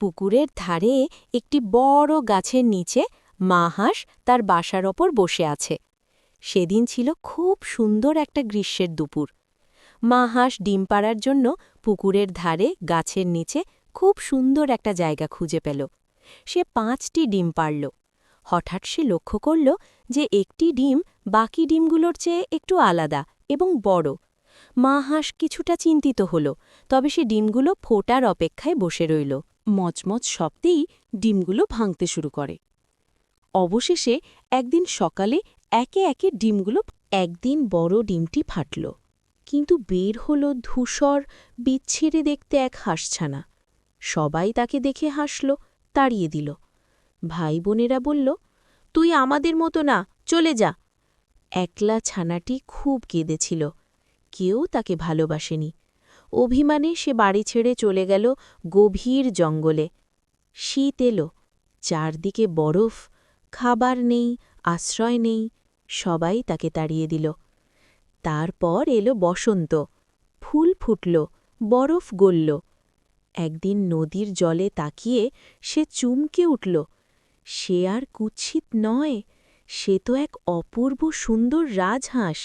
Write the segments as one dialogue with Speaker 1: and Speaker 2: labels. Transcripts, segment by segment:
Speaker 1: পুকুরের ধারে একটি বড় গাছের নিচে মা হাঁস তার বাসার ওপর বসে আছে। সেদিন ছিল খুব সুন্দর একটা গ্রীষ্মের দুপুর। মা হাঁস ডিম পাড়ার জন্য পুকুরের ধারে গাছের নিচে খুব সুন্দর একটা জায়গা খুঁজে পেল। সে 5টি ডিম পাড়ল। হঠাৎ সে লক্ষ্য করল যে একটি ডিম বাকি ডিমগুলোর চেয়ে একটু আলাদা এবং বড়। মা হাঁস কিছুটা চিন্তিত হল, তবে সে ডিমগুলো ফোটার অপেক্ষায় বসে রইল।
Speaker 2: মচমচ শব্দেই ডিমগুলো ভাঙতে শুরু করে। অবশেষে একদিন সকালে একে একে ডিমগুলো একদিন বড় ডিমটি ফাটল, কিন্তু বের হল ধূসর বিচ্ছিরে দেখতে এক হাঁসছানা। সবাই তাকে দেখে হাসল, তাড়িয়ে দিল। ভাই বোনেরা বলল, তুই আমাদের মতো না, চলে যা। একলা ছানাটি খুব কেঁদেছিল, কেউ তাকে ভালোবাসেনি। অভিমানে সে বাড়ি ছেড়ে চলে গেল গভীর জঙ্গলে। শীত এলো, চারদিকে বরফ, খাবার নেই, আশ্রয় নেই, সবাই তাকে তাড়িয়ে দিল। তারপর এলো বসন্ত, ফুল ফুটল, বরফ গলল। একদিন নদীর জলে তাকিয়ে সে চমকে উঠল। সে আর কুৎসিত নয়, সে তো এক অপূর্ব সুন্দর রাজহাঁস।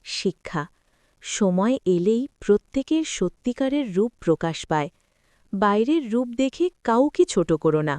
Speaker 2: শিক্ষা: সময় এলেই প্রত্যেকের সত্যিকারের রূপ প্রকাশ পায়। বাইরের রূপ দেখে কাউকে ছোট করো না।